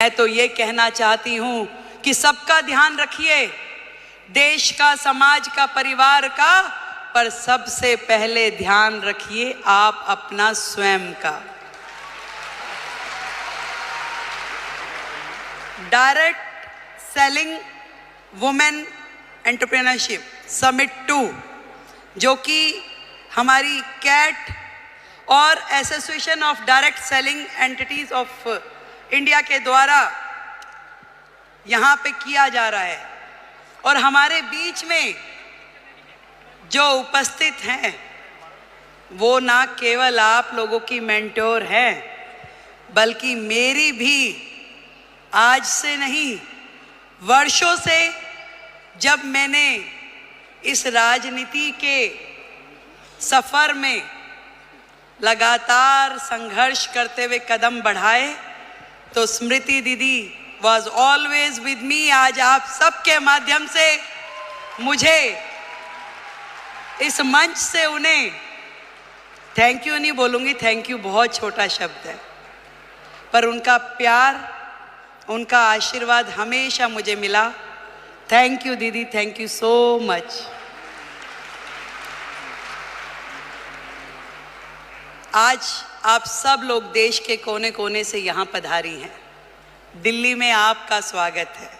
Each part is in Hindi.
मैं तो ये कहना चाहती हूँ कि सबका ध्यान रखिए, देश का, समाज का, परिवार का, पर सबसे पहले ध्यान रखिए आप अपना स्वयं का। Direct selling women entrepreneurship summit 2, जो कि हमारी कैट और association of direct selling entities of India के द्वारा यहाँ पे किया जा रहा है, और हमारे बीच में जो उपस्थित हैं वो ना केवल आप लोगों की मेंटोर हैं, बल्कि मेरी भी आज से नहीं, वर्षों से जब मैंने इस राजनीति के सफर में लगातार संघर्ष करते हुए कदम बढ़ाए, तो स्मृति दीदी वॉज ऑलवेज विद मी। आज आप सबके माध्यम से मुझे इस मंच से उन्हें थैंक यू नहीं बोलूँगी, थैंक यू बहुत छोटा शब्द है, पर उनका प्यार, उनका आशीर्वाद हमेशा मुझे मिला। थैंक यू दीदी, थैंक यू सो मच। आज आप सब लोग देश के कोने कोने से यहाँ पधारी हैं। दिल्ली में आपका स्वागत है,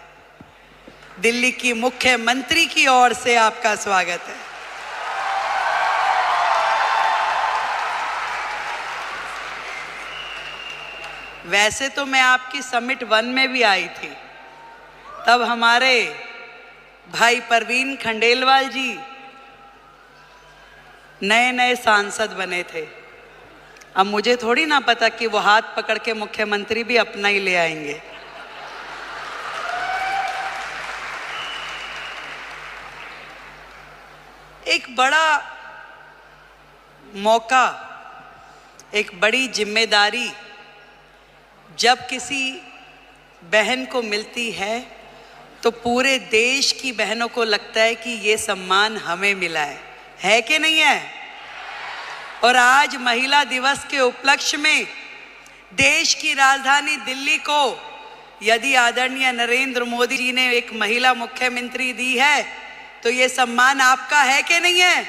दिल्ली की मुख्यमंत्री की ओर से आपका स्वागत है। वैसे तो मैं आपकी समिट 1 में भी आई थी, तब हमारे भाई परवीन खंडेलवाल जी नए नए सांसद बने थे। अब मुझे थोड़ी ना पता कि वो हाथ पकड़ के मुख्यमंत्री भी अपना ही ले आएंगे। एक बड़ा मौका, एक बड़ी जिम्मेदारी जब किसी बहन को मिलती है, तो पूरे देश की बहनों को लगता है कि ये सम्मान हमें मिला है कि नहीं है? और आज महिला दिवस के उपलक्ष्य में देश की राजधानी दिल्ली को यदि आदरणीय नरेंद्र मोदी जी ने एक महिला मुख्यमंत्री दी है, तो ये सम्मान आपका है कि नहीं है?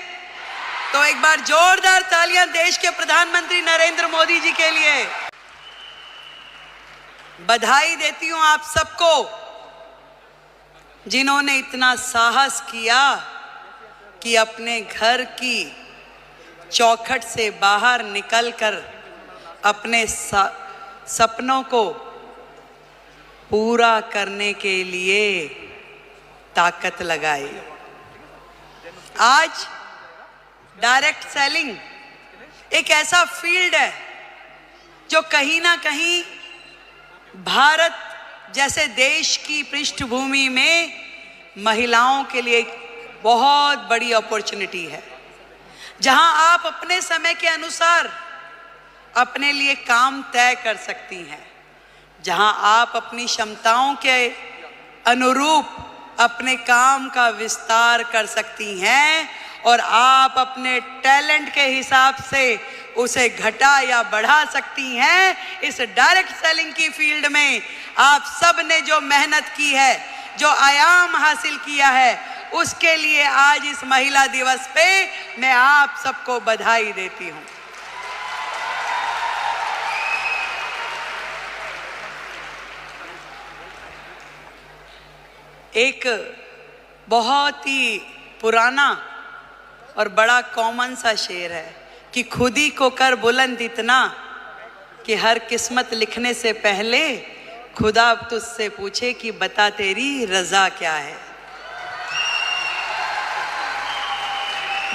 तो एक बार जोरदार तालियां देश के प्रधानमंत्री नरेंद्र मोदी जी के लिए। बधाई देती हूं आप सबको, जिन्होंने इतना साहस किया कि अपने घर की चौखट से बाहर निकलकर अपने सपनों को पूरा करने के लिए ताकत लगाई। आज डायरेक्ट सेलिंग एक ऐसा फील्ड है जो कहीं ना कहीं भारत जैसे देश की पृष्ठभूमि में महिलाओं के लिए एक बहुत बड़ी अपॉर्चुनिटी है, जहां आप अपने समय के अनुसार अपने लिए काम तय कर सकती हैं, जहां आप अपनी क्षमताओं के अनुरूप अपने काम का विस्तार कर सकती हैं, और आप अपने टैलेंट के हिसाब से उसे घटा या बढ़ा सकती हैं। इस डायरेक्ट सेलिंग की फील्ड में आप सब ने जो मेहनत की है, जो आयाम हासिल किया है, उसके लिए आज इस महिला दिवस पे मैं आप सबको बधाई देती हूं। एक बहुत ही पुराना और बड़ा कॉमन सा शेर है कि खुद ही को कर बुलंद इतना कि हर किस्मत लिखने से पहले खुदा तुझसे पूछे कि बता तेरी रजा क्या है।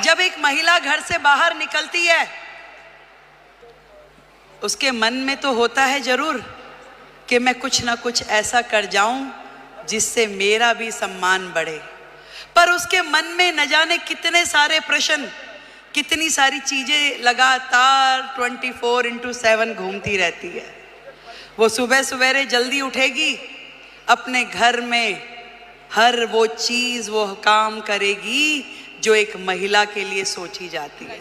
जब एक महिला घर से बाहर निकलती है, उसके मन में तो होता है जरूर कि मैं कुछ ना कुछ ऐसा कर जाऊं जिससे मेरा भी सम्मान बढ़े, पर उसके मन में न जाने कितने सारे प्रश्न, कितनी सारी चीजें लगातार 24/7 घूमती रहती है। वो सुबह सवेरे जल्दी उठेगी, अपने घर में हर वो चीज, वो काम करेगी जो एक महिला के लिए सोची जाती है।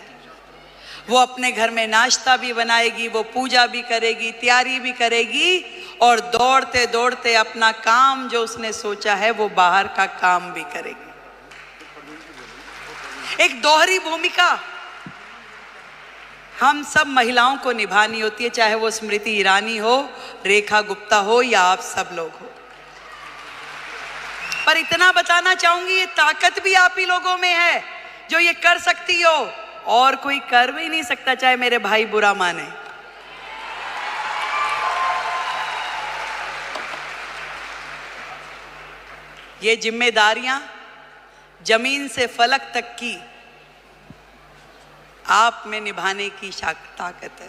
वो अपने घर में नाश्ता भी बनाएगी, वो पूजा भी करेगी, तैयारी भी करेगी, और दौड़ते दौड़ते अपना काम जो उसने सोचा है वो बाहर का काम भी करेगी। एक दोहरी भूमिका हम सब महिलाओं को निभानी होती है, चाहे वो स्मृति ईरानी हो, रेखा गुप्ता हो, या आप सब लोग हो। पर इतना बताना चाहूंगी, ये ताकत भी आप ही लोगों में है जो ये कर सकती हो, और कोई कर भी नहीं सकता, चाहे मेरे भाई बुरा माने। ये जिम्मेदारियां जमीन से फलक तक की आप में निभाने की ताकत है,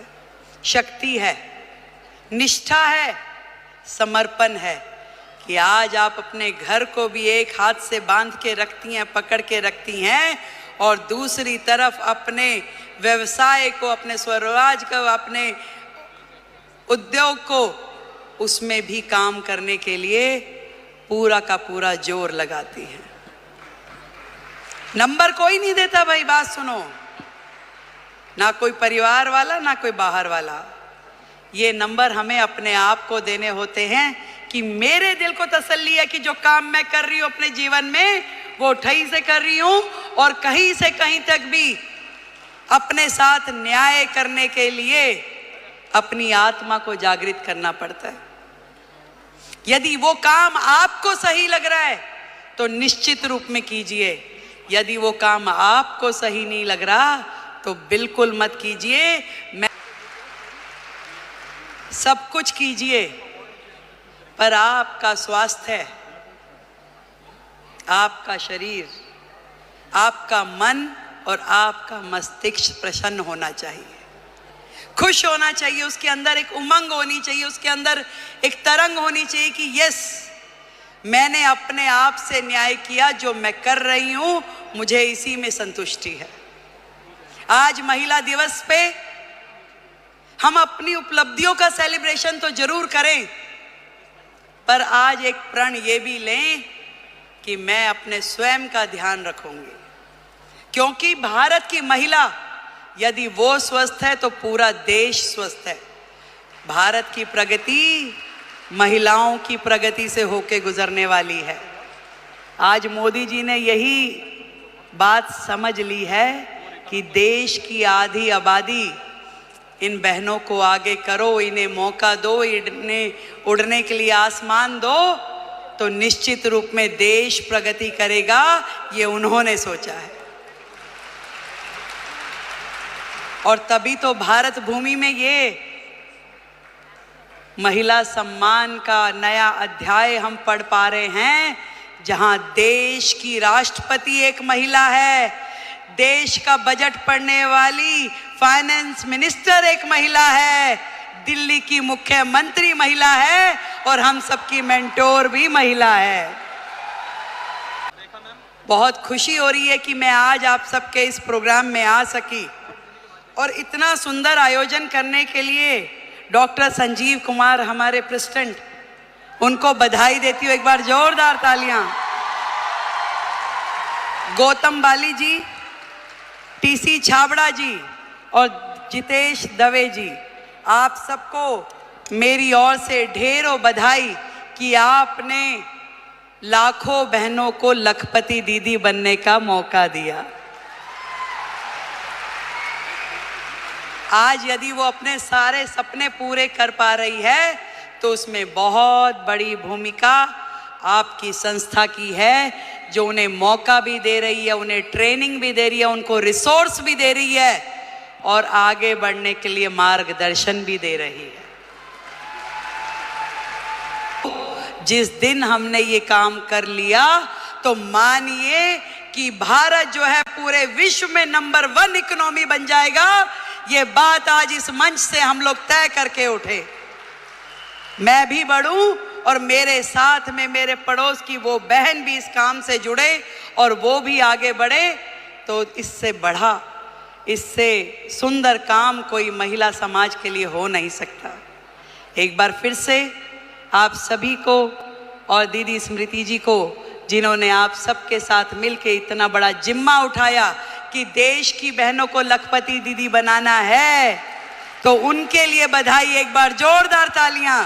शक्ति है, निष्ठा है, समर्पण है कि आज आप अपने घर को भी एक हाथ से बांध के रखती हैं, पकड़ के रखती हैं, और दूसरी तरफ अपने व्यवसाय को, अपने स्वरोजगार को, अपने उद्योग को, उसमें भी काम करने के लिए पूरा का पूरा जोर लगाती हैं। नंबर कोई नहीं देता भाई, बात सुनो, ना कोई परिवार वाला, ना कोई बाहर वाला। ये नंबर हमें अपने आप को देने होते हैं कि मेरे दिल को तसल्ली है कि जो काम मैं कर रही हूं अपने जीवन में वो ठही से कर रही हूं, और कहीं से कहीं तक भी अपने साथ न्याय करने के लिए अपनी आत्मा को जागृत करना पड़ता है। यदि वो काम आपको सही लग रहा है तो निश्चित रूप में कीजिए, यदि वो काम आपको सही नहीं लग रहा तो बिल्कुल मत कीजिए। मैं सब कुछ कीजिए, पर आपका स्वास्थ्य, आपका शरीर, आपका मन और आपका मस्तिष्क प्रसन्न होना चाहिए, खुश होना चाहिए, उसके अंदर एक उमंग होनी चाहिए, उसके अंदर एक तरंग होनी चाहिए कि यस, मैंने अपने आप से न्याय किया, जो मैं कर रही हूं मुझे इसी में संतुष्टि है। आज महिला दिवस पे हम अपनी उपलब्धियों का सेलिब्रेशन तो जरूर करें, पर आज एक प्रण ये भी लें कि मैं अपने स्वयं का ध्यान रखूंगी, क्योंकि भारत की महिला यदि वो स्वस्थ है तो पूरा देश स्वस्थ है। भारत की प्रगति महिलाओं की प्रगति से होके गुजरने वाली है। आज मोदी जी ने यही बात समझ ली है कि देश की आधी आबादी, इन बहनों को आगे करो, इन्हें मौका दो, इन्हें उड़ने के लिए आसमान दो, तो निश्चित रूप में देश प्रगति करेगा। ये उन्होंने सोचा है, और तभी तो भारत भूमि में ये महिला सम्मान का नया अध्याय हम पढ़ पा रहे हैं, जहां देश की राष्ट्रपति एक महिला है, देश का बजट पढ़ने वाली फाइनेंस मिनिस्टर एक महिला है, दिल्ली की मुख्यमंत्री महिला है, और हम सबकी मेंटोर भी महिला है। बहुत खुशी हो रही है कि मैं आज आप सबके इस प्रोग्राम में आ सकी, और इतना सुंदर आयोजन करने के लिए डॉक्टर संजीव कुमार हमारे प्रेसिडेंट, उनको बधाई देती हूँ, एक बार जोरदार तालियां। गौतम बाली जी, टीसी छाबड़ा जी और जितेश दवे जी, आप सबको मेरी ओर से ढेरों बधाई कि आपने लाखों बहनों को लखपति दीदी बनने का मौका दिया। आज यदि वो अपने सारे सपने पूरे कर पा रही है तो उसमें बहुत बड़ी भूमिका आपकी संस्था की है, जो उन्हें मौका भी दे रही है, उन्हें ट्रेनिंग भी दे रही है, उनको रिसोर्स भी दे रही है, और आगे बढ़ने के लिए मार्गदर्शन भी दे रही है। जिस दिन हमने ये काम कर लिया तो मानिए कि भारत जो है पूरे विश्व में नंबर 1 इकोनॉमी बन जाएगा। ये बात आज इस मंच से हम लोग तय करके उठे। मैं भी बढ़ूं और मेरे साथ में मेरे पड़ोस की वो बहन भी इस काम से जुड़े और वो भी आगे बढ़े, तो इससे बढ़ा, इससे सुंदर काम कोई महिला समाज के लिए हो नहीं सकता। एक बार फिर से आप सभी को और दीदी स्मृति जी को, जिन्होंने आप सबके साथ मिलके इतना बड़ा जिम्मा उठाया कि देश की बहनों को लखपति दीदी बनाना है, तो उनके लिए बधाई, एक बार जोरदार तालियां।